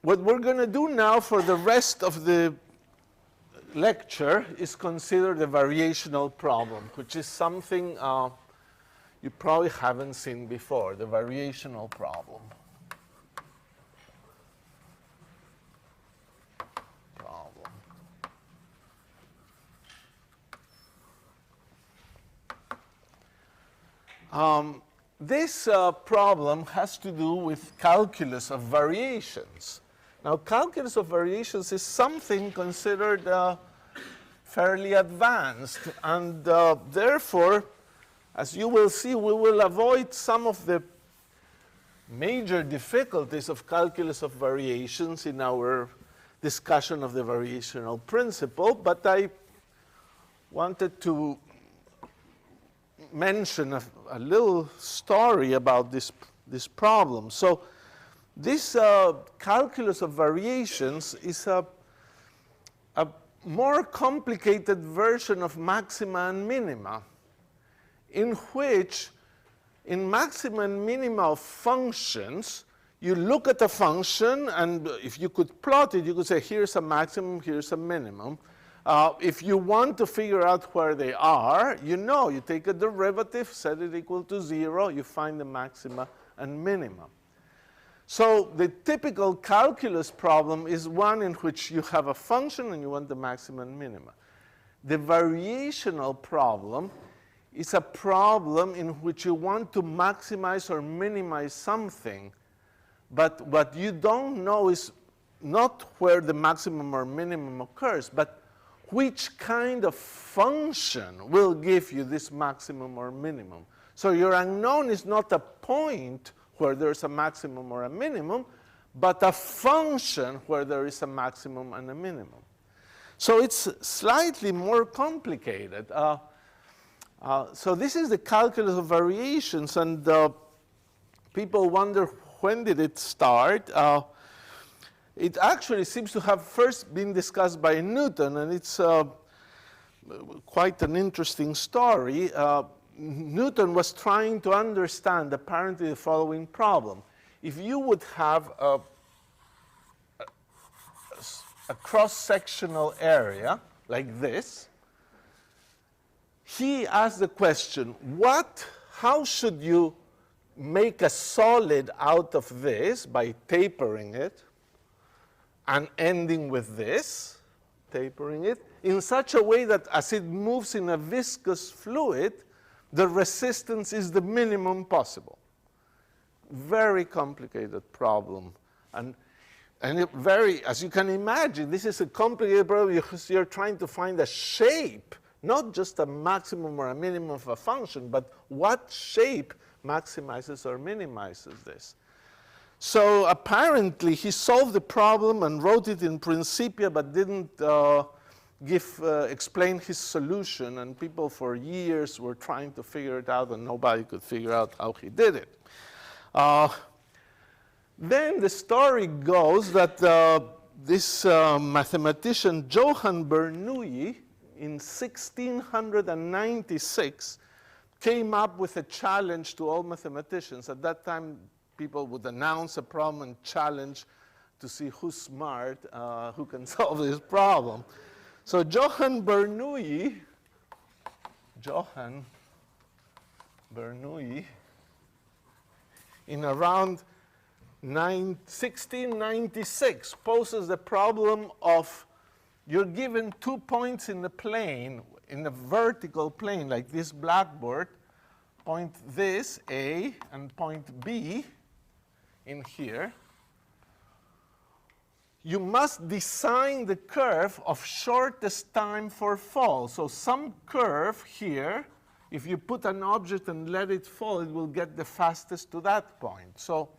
what we're going to do now for the rest of the lecture is consider the variational problem, which is something you probably haven't seen before, the variational problem. This problem has to do with calculus of variations. Now, calculus of variations is something considered fairly advanced, and therefore, as you will see, we will avoid some of the major difficulties of calculus of variations in our discussion of the variational principle, but I wanted to mention a little story about this problem. So this calculus of variations is a more complicated version of maxima and minima, in which in maxima and minima of functions, you look at a function, and if you could plot it, you could say, here's a maximum, here's a minimum. If you want to figure out where they are, you take a derivative, set it equal to 0, you find the maxima and minima. So the typical calculus problem is one in which you have a function and you want the maxima and minima. The variational problem is a problem in which you want to maximize or minimize something, but what you don't know is not where the maximum or minimum occurs, but which kind of function will give you this maximum or minimum. So your unknown is not a point where there's a maximum or a minimum, but a function where there is a maximum and a minimum. So it's slightly more complicated. So this is the calculus of variations, and people wonder, when did it start? It actually seems to have first been discussed by Newton, and it's quite an interesting story. Newton was trying to understand apparently the following problem. If you would have a cross-sectional area like this, he asked the question, how should you make a solid out of this by tapering it and ending with this, tapering it, in such a way that as it moves in a viscous fluid, the resistance is the minimum possible. Very complicated problem. And as you can imagine, this is a complicated problem because you're trying to find a shape, not just a maximum or a minimum of a function, but what shape maximizes or minimizes this. So apparently he solved the problem and wrote it in Principia, but didn't explain his solution, and people for years were trying to figure it out, and nobody could figure out how he did it. Then the story goes that this mathematician Johann Bernoulli in 1696 came up with a challenge to all mathematicians. At that time, people would announce a problem and challenge to see who's smart, who can solve this problem. So Johann Bernoulli, in around 1696, poses the problem of you're given 2 points in the plane, in the vertical plane, like this blackboard, point this, A, and point B in here. You must design the curve of shortest time for fall. So some curve here, if you put an object and let it fall, it will get the fastest to that point. So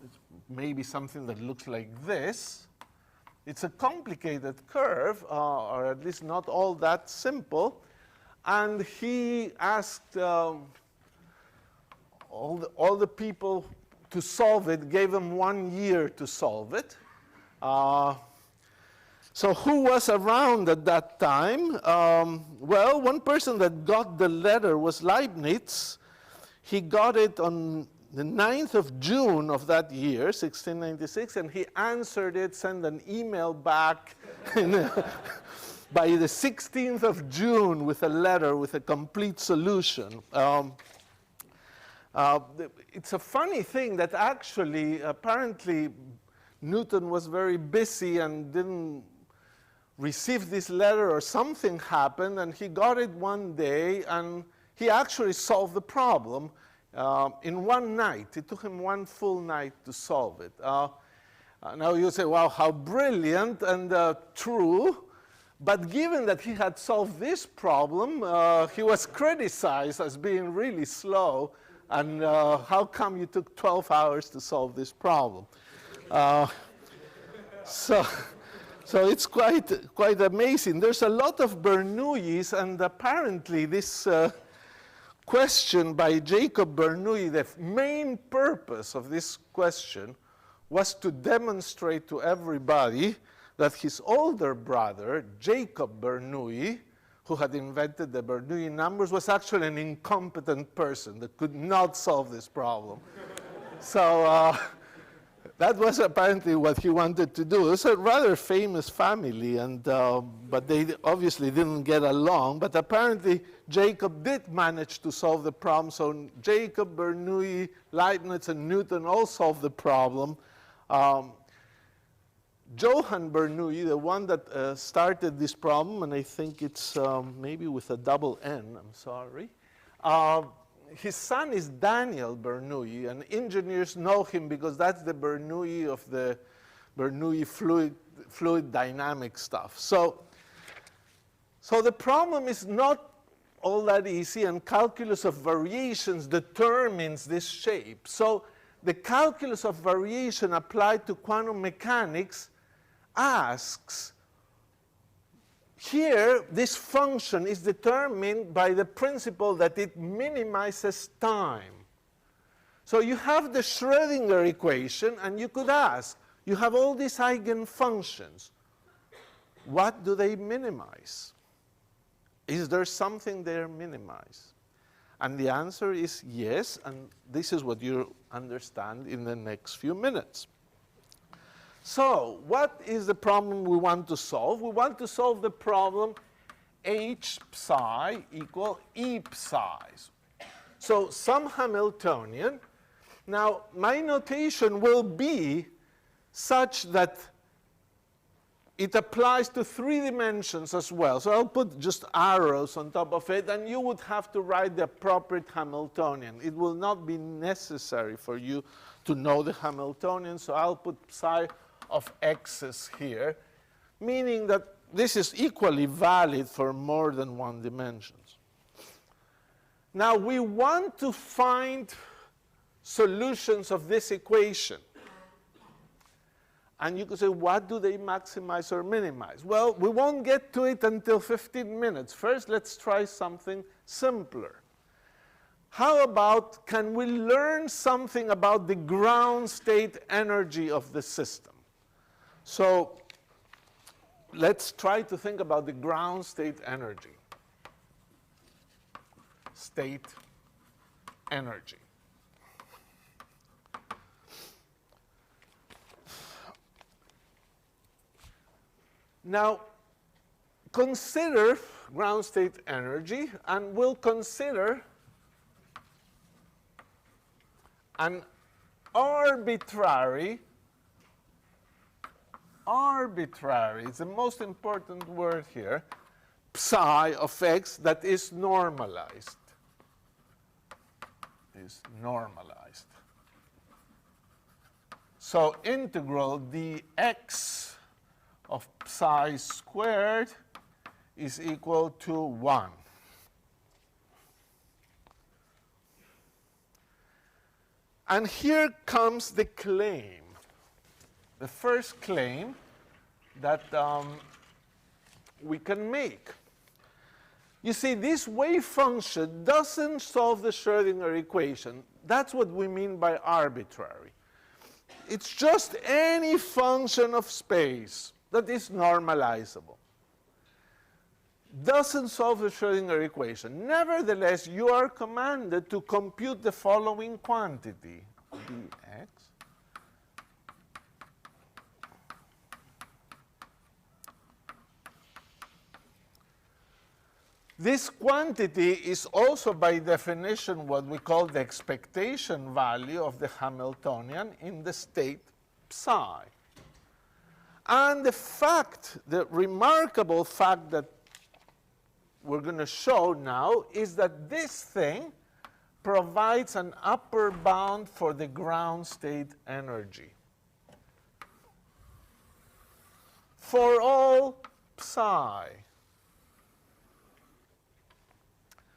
it's maybe something that looks like this. It's a complicated curve, or at least not all that simple. And he asked all the people to solve it, gave them 1 year to solve it. So who was around at that time? Well, one person that got the letter was Leibniz. He got it on the 9th of June of that year, 1696, and he answered it, sent an email back by the 16th of June with a letter with a complete solution. It's a funny thing that actually, apparently, Newton was very busy and didn't receive this letter, or something happened, and he got it one day, and he actually solved the problem in one night. It took him one full night to solve it. Now you say, wow, how brilliant, and true. But given that he had solved this problem, he was criticized as being really slow. And how come you took 12 hours to solve this problem? So it's quite amazing. There's a lot of Bernoullis, and apparently this question by Jacob Bernoulli, the main purpose of this question was to demonstrate to everybody that his older brother, Jacob Bernoulli, who had invented the Bernoulli numbers, was actually an incompetent person that could not solve this problem. So that was apparently what he wanted to do. It's a rather famous family, and but they obviously didn't get along. But apparently, Jacob did manage to solve the problem. So Jacob, Bernoulli, Leibniz, and Newton all solved the problem. Johann Bernoulli, the one that started this problem, and I think it's maybe with a double N, I'm sorry. His son is Daniel Bernoulli, and engineers know him because that's the Bernoulli of the Bernoulli fluid dynamic stuff. So the problem is not all that easy, and calculus of variations determines this shape. So the calculus of variation applied to quantum mechanics asks, here, this function is determined by the principle that it minimizes time. So you have the Schrödinger equation, and you could ask, you have all these eigenfunctions. What do they minimize? Is there something they minimize? And the answer is yes, and this is what you understand in the next few minutes. So what is the problem we want to solve? We want to solve the problem h psi equal e psi. So some Hamiltonian. Now, my notation will be such that it applies to 3 dimensions as well. So I'll put just arrows on top of it, and you would have to write the appropriate Hamiltonian. It will not be necessary for you to know the Hamiltonian, so I'll put psi of x's here, meaning that this is equally valid for more than 1 dimension. Now, we want to find solutions of this equation. And you could say, what do they maximize or minimize? Well, we won't get to it until 15 minutes. First, let's try something simpler. How about, can we learn something about the ground state energy of the system? So let's try to think about the ground state energy. State energy. Now, consider ground state energy, and we'll consider an arbitrary, it's the most important word here, psi of x that is normalized. So integral dx of psi squared is equal to 1. And here comes the claim. The first claim that we can make. You see, this wave function doesn't solve the Schrödinger equation. That's what we mean by arbitrary. It's just any function of space that is normalizable. Doesn't solve the Schrödinger equation. Nevertheless, you are commanded to compute the following quantity. dx. This quantity is also by definition what we call the expectation value of the Hamiltonian in the state psi. And the remarkable fact that we're going to show now is that this thing provides an upper bound for the ground state energy for all psi.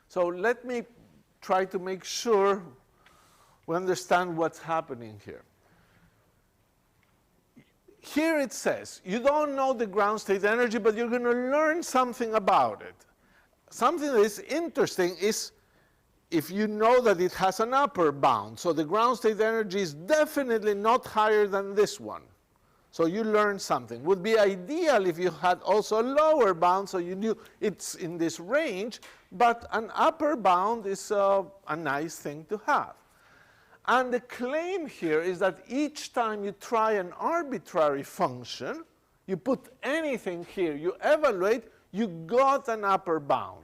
So let me try to make sure we understand what's happening here. Here it says, you don't know the ground state energy, but you're going to learn something about it. Something that is interesting is if you know that it has an upper bound. So the ground state energy is definitely not higher than this one. So you learn something. Would be ideal if you had also a lower bound, so you knew it's in this range, but an upper bound is a nice thing to have. And the claim here is that each time you try an arbitrary function, you put anything here, you evaluate, you got an upper bound.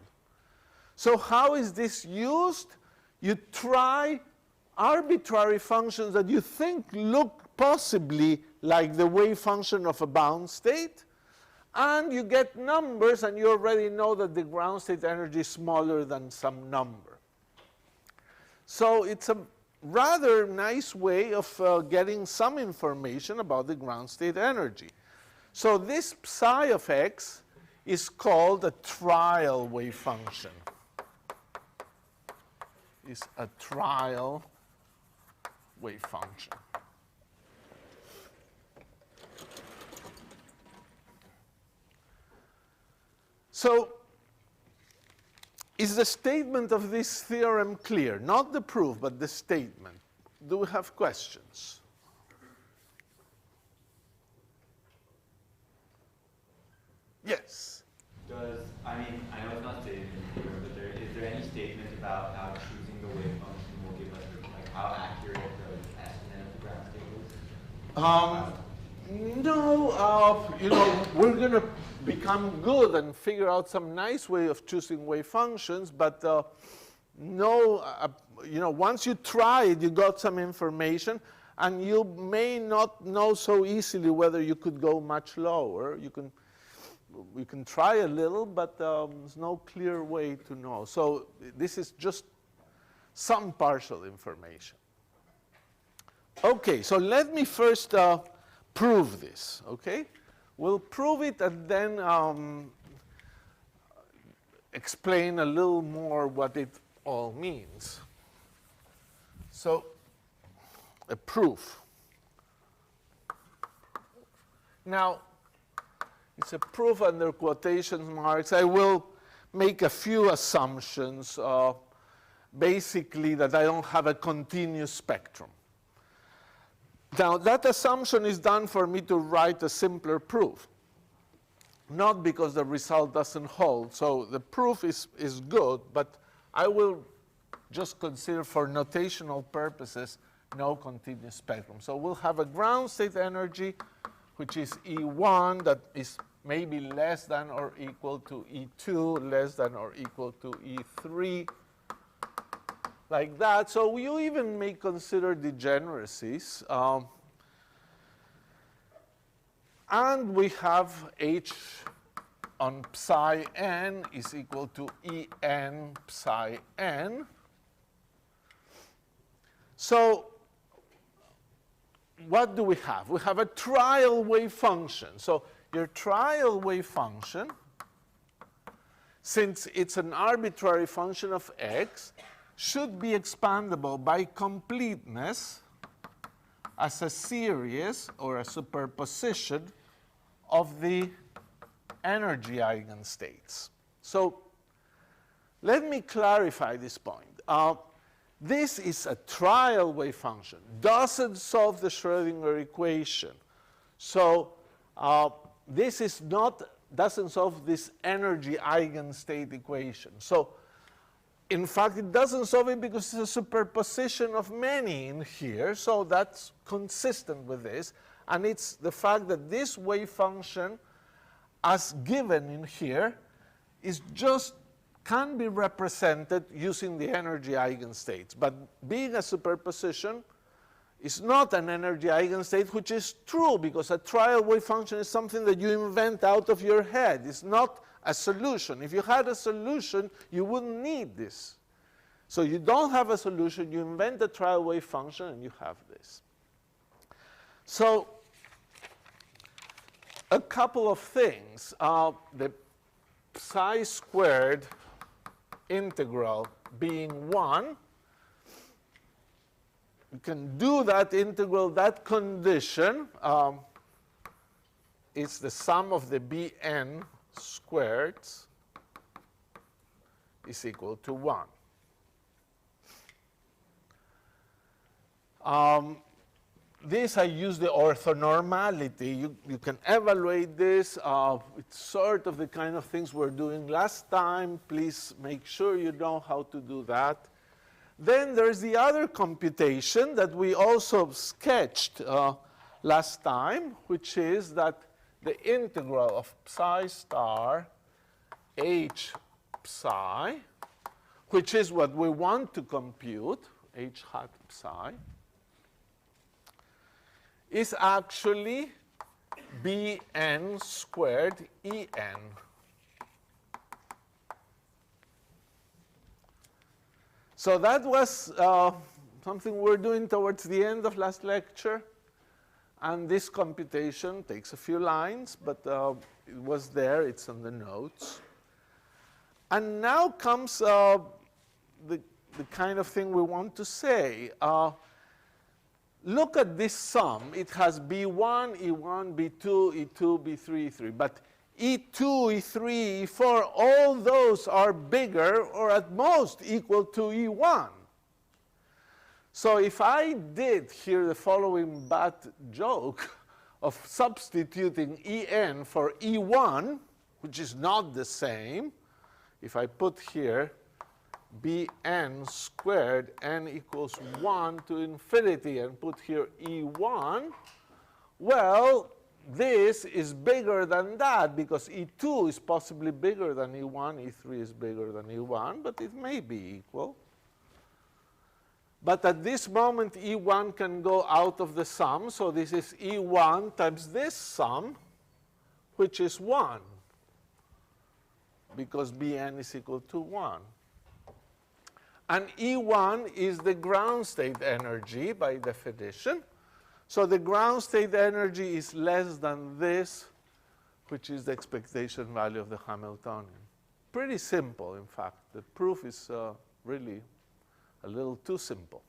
So how is this used? You try arbitrary functions that you think look possibly like the wave function of a bound state, and you get numbers, and you already know that the ground state energy is smaller than some number. So it's a rather nice way of getting some information about the ground state energy. So this psi of x is called a trial wave function. It's a trial wave function. So is the statement of this theorem clear? Not the proof, but the statement. Do we have questions? Yes? I know it's not stated in the theorem, but is there any statement about how choosing the wave function will give us, like, how accurate the estimate of the ground state is? No, we're going to become good and figure out some nice way of choosing wave functions, but once you try it, you got some information, and you may not know so easily whether you could go much lower. We can try a little, but there's no clear way to know. So this is just some partial information. Okay, so let me first prove this, okay? We'll prove it and then explain a little more what it all means. So, a proof. Now, it's a proof under quotation marks. I will make a few assumptions, basically that I don't have a continuous spectrum. Now, that assumption is done for me to write a simpler proof, not because the result doesn't hold. So the proof is good, but I will just consider for notational purposes no continuous spectrum. So we'll have a ground state energy, which is E1, that is maybe less than or equal to E2, less than or equal to E3, like that. So you even may consider degeneracies. And we have H on psi n is equal to En psi n. So what do we have? We have a trial wave function. So your trial wave function, since it's an arbitrary function of x, should be expandable by completeness as a series or a superposition of the energy eigenstates. So let me clarify this point. This is a trial wave function. Doesn't solve the Schrödinger equation. So this doesn't solve this energy eigenstate equation. So In fact, it doesn't solve it because it's a superposition of many in here, so that's consistent with this. And it's the fact that this wave function, as given in here, is just can be represented using the energy eigenstates. But being a superposition is not an energy eigenstate, which is true, because a trial wave function is something that you invent out of your head. It's not a solution. If you had a solution, you wouldn't need this. So you don't have a solution, you invent a trial wave function, and you have this. So a couple of things. The psi squared integral being 1, you can do that integral, that condition. It's the sum of the Bn squareds is equal to 1. This, I use the orthonormality. You can evaluate this. It's sort of the kind of things we're doing last time. Please make sure you know how to do that. Then there's the other computation that we also sketched last time, which is that the integral of psi star h psi, which is what we want to compute, h hat psi, is actually Bn squared En. So that was something we're doing towards the end of last lecture. And this computation takes a few lines, but it was there. It's on the notes. And now comes the kind of thing we want to say. Look at this sum. It has B1, E1, B2, E2, B3, E3. But E2, E3, E4, all those are bigger or at most equal to E1. So if I did here the following bad joke of substituting En for E1, which is not the same, if I put here Bn squared n equals 1 to infinity and put here E1, well, this is bigger than that because E2 is possibly bigger than E1, E3 is bigger than E1, but it may be equal. But at this moment, E1 can go out of the sum, so this is E1 times this sum, which is 1, because Bn is equal to 1. And E1 is the ground state energy by definition. So the ground state energy is less than this, which is the expectation value of the Hamiltonian. Pretty simple, in fact. The proof is really a little too simple.